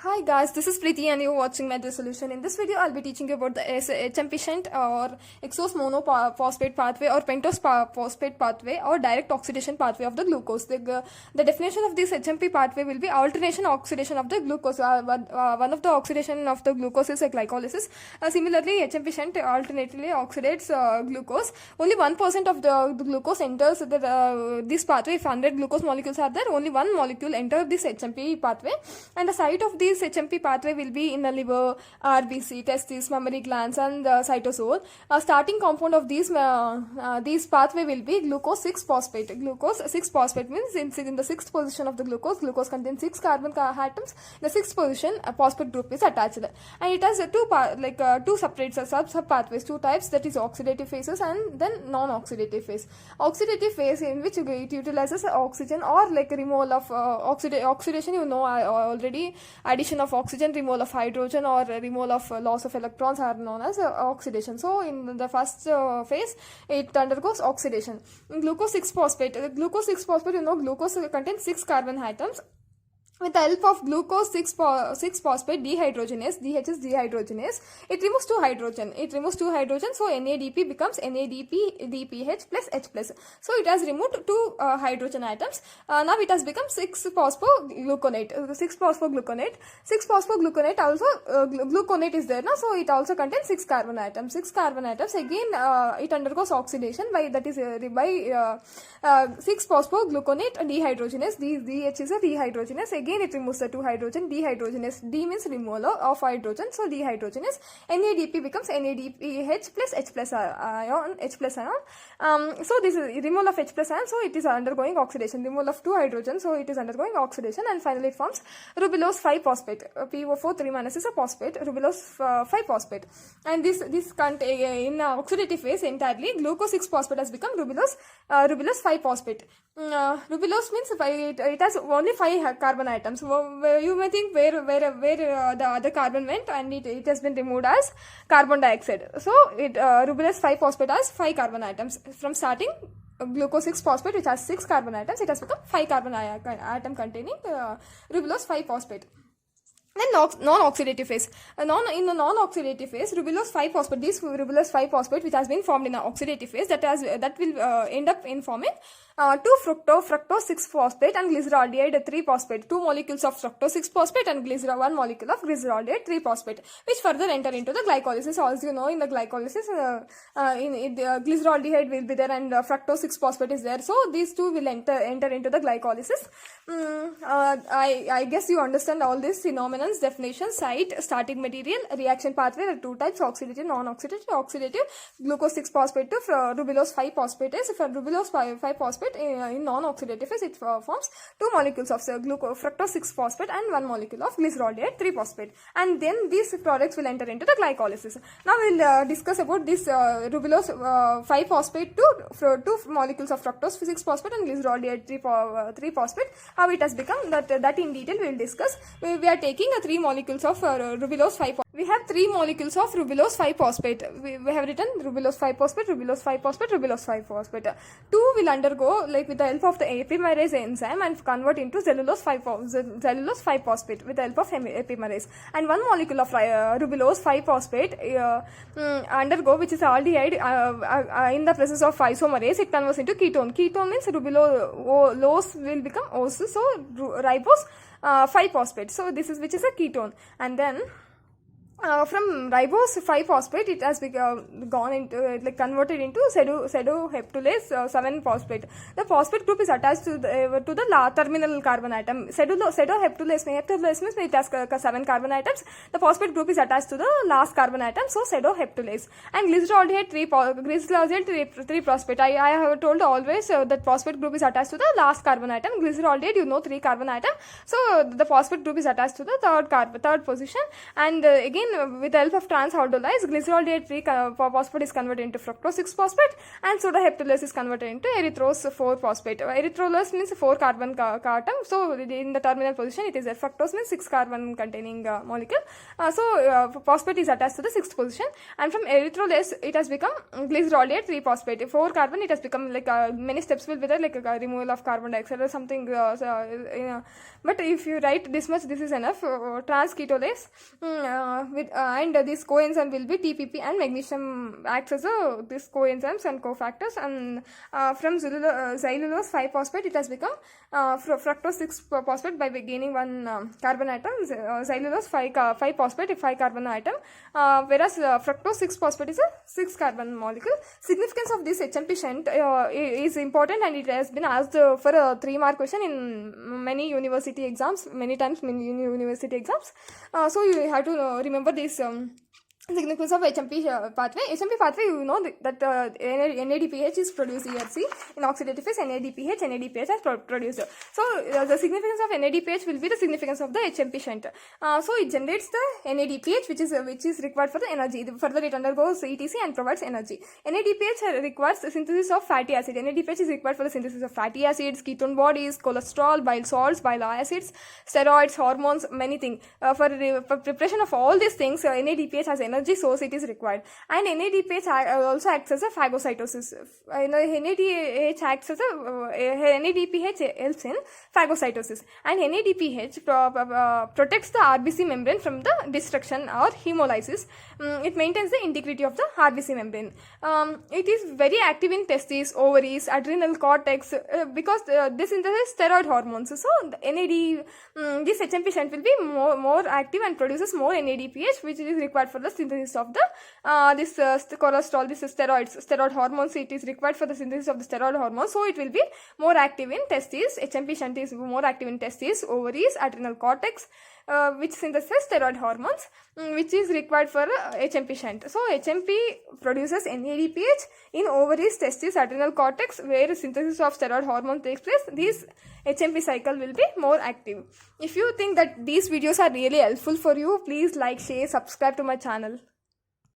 Hi guys, this is Preeti and you're watching my solution. In this video, I'll be teaching you about the HMP shunt or exose monophosphate pathway or pentose phosphate pathway or direct oxidation pathway of the glucose. The definition of this HMP pathway will be alternation oxidation of the glucose. One of the oxidation of the glucose is a glycolysis. Similarly, HMP shunt alternately oxidates glucose. Only 1% of the glucose enters this pathway. If 100 glucose molecules are there, only one molecule enters this HMP pathway, and the site of this HMP pathway will be in the liver, RBC, testes, mammary glands, and the cytosol. Starting compound of these pathway will be glucose 6-phosphate. Glucose 6-phosphate means in the sixth position of the glucose. Glucose contains 6 carbon atoms. In the sixth position, a phosphate group is attached, and it has two separate sub pathways, two types, that is oxidative phases and then non-oxidative phase. Oxidative phase, in which it utilizes oxygen or like removal of oxidation. You know already. Addition of oxygen, removal of hydrogen, or removal of loss of electrons are known as oxidation. So in the first phase, it undergoes oxidation. Glucose 6-phosphate. Glucose 6-phosphate, glucose contains 6 carbon atoms. With the help of glucose 6-phosphate dehydrogenase, DH is dehydrogenase, it removes 2 hydrogen. So NADP becomes NADP DPH plus H plus. So it has removed 2 hydrogen atoms. Now it has become 6-phosphogluconate. 6-phosphogluconate also gluconate is there now, so it also contains 6 carbon atoms. 6 carbon atoms again it undergoes oxidation by 6-phosphogluconate dehydrogenase. DH is a dehydrogenase. Again it removes the 2 hydrogen. Dehydrogenase, D means removal of hydrogen, so dehydrogenase. NADP becomes NADPH plus H plus ion. So this is removal of H plus ion, so it is undergoing oxidation. Removal of 2 hydrogen, so it is undergoing oxidation, and finally it forms rubulose 5-phosphate. PO4 3- is a phosphate, rubulose 5-phosphate, and this in oxidative phase entirely glucose 6-phosphate has become rubulose 5-phosphate. Rubulose means it has only 5 carbon atoms. You may think where the other carbon went, and it has been removed as carbon dioxide. So rubulose 5-phosphate has 5 carbon atoms. From starting glucose 6-phosphate, which has 6 carbon atoms, it has become 5 carbon atom containing rubulose 5-phosphate. Then non-oxidative phase. In the non-oxidative phase, rubulose 5-phosphate, this rubulose 5-phosphate which has been formed in an oxidative phase, that will end up in forming 2 fructose 6-phosphate and glyceraldehyde 3-phosphate. 2 molecules of fructose 6-phosphate and 1 molecule of glyceraldehyde 3-phosphate, which further enter into the glycolysis. As you know, in the glycolysis, glyceraldehyde will be there and fructose 6-phosphate is there. So these two will enter into the glycolysis. I guess you understand all these phenomena. Definition, site, starting material, reaction pathway. There are 2 types: oxidative, non-oxidative. Oxidative, glucose 6-phosphate to rubulose 5-phosphate is. For rubulose 5-phosphate in non-oxidative phase, it forms 2 molecules of fructose 6-phosphate and 1 molecule of glyceraldehyde 3-phosphate, and then these products will enter into the glycolysis. Now we will discuss about this rubulose 5-phosphate to 2 molecules of fructose 6-phosphate and glyceraldehyde 3-phosphate. How it has become, that in detail we will discuss. We are taking 3 molecules of rubulose 5-phosphate. We have 3 molecules of rubulose 5-phosphate. We have written rubulose 5-phosphate, rubulose 5-phosphate, rubulose 5-phosphate. 2 will undergo, like with the help of the epimerase enzyme, and convert into cellulose 5-phosphate with the help of epimerase. And 1 molecule of rubulose 5-phosphate undergo, which is aldehyde, in the presence of isomerase, it converts into ketone. Ketone means rubulose will become OS, so ribose 5-phosphate. So this is, which is a ketone, and then from ribose 5-phosphate, it has gone into converted into pseudoheptulase 7-phosphate. The phosphate group is attached to the terminal carbon atom. Pseudoheptulase means it has 7 carbon atoms. The phosphate group is attached to the last carbon atom, so pseudoheptulase. And glyceraldehyde 3-phosphate. I have told always that phosphate group is attached to the last carbon atom. Glyceraldehyde, 3 carbon atom. So the phosphate group is attached to the third position, and again again with the help of trans hydrolyze, glycerolate 3-phosphate is converted into fructose 6-phosphate, and soda heptulose is converted into erythrose 4-phosphate. Erythrose means 4 carbon atom, so in the terminal position it is a fructose means 6 carbon containing molecule. Phosphate is attached to the 6th position, and from erythrolase it has become glycerolate 3-phosphate, 4 carbon. It has become like many steps will be there, like a removal of carbon dioxide or something. But if you write this much, this is enough. Trans ketolase and this coenzyme will be TPP, and magnesium acts as this coenzymes and cofactors, and from xylulose 5-phosphate it has become fructose 6-phosphate by gaining 1 carbon atom. Xylulose 5-phosphate 5 carbon atom, whereas fructose 6-phosphate is a 6 carbon molecule. Significance of this HMP shunt is important, and it has been asked for a 3-mark question in many university exams, many times in university exams. So you have to remember this significance of HMP pathway. HMP pathway, you know that NADPH is produced here. See, in oxidative phase NADPH has produced. So the significance of NADPH will be the significance of the HMP shunt. So it generates the NADPH which is required for the energy. Further it undergoes ETC and provides energy. NADPH requires the synthesis of fatty acid. NADPH is required for the synthesis of fatty acids, ketone bodies, cholesterol, bile salts, bile acids, steroids, hormones, many things. For preparation of all these things, NADPH has energy source it is required, and NADPH also acts as a phagocytosis. NADPH acts as NADPH helps in phagocytosis, and NADPH protects the RBC membrane from the destruction or hemolysis. It maintains the integrity of the RBC membrane. It is very active in testes, ovaries, adrenal cortex because this synthesis steroid hormones. So this HMP shunt will be more active and produces more NADPH, which is required for the synthesis of the this cholesterol, this steroid hormones. It is required for the synthesis of the steroid hormones, so it will be more active in testes. HMP shunt is more active in testes, ovaries, adrenal cortex, which synthesize steroid hormones, which is required for HMP shunt. So HMP produces NADPH in ovaries, testes, adrenal cortex, where synthesis of steroid hormone takes place. This HMP cycle will be more active. If you think that these videos are really helpful for you, please like, share, subscribe to my channel.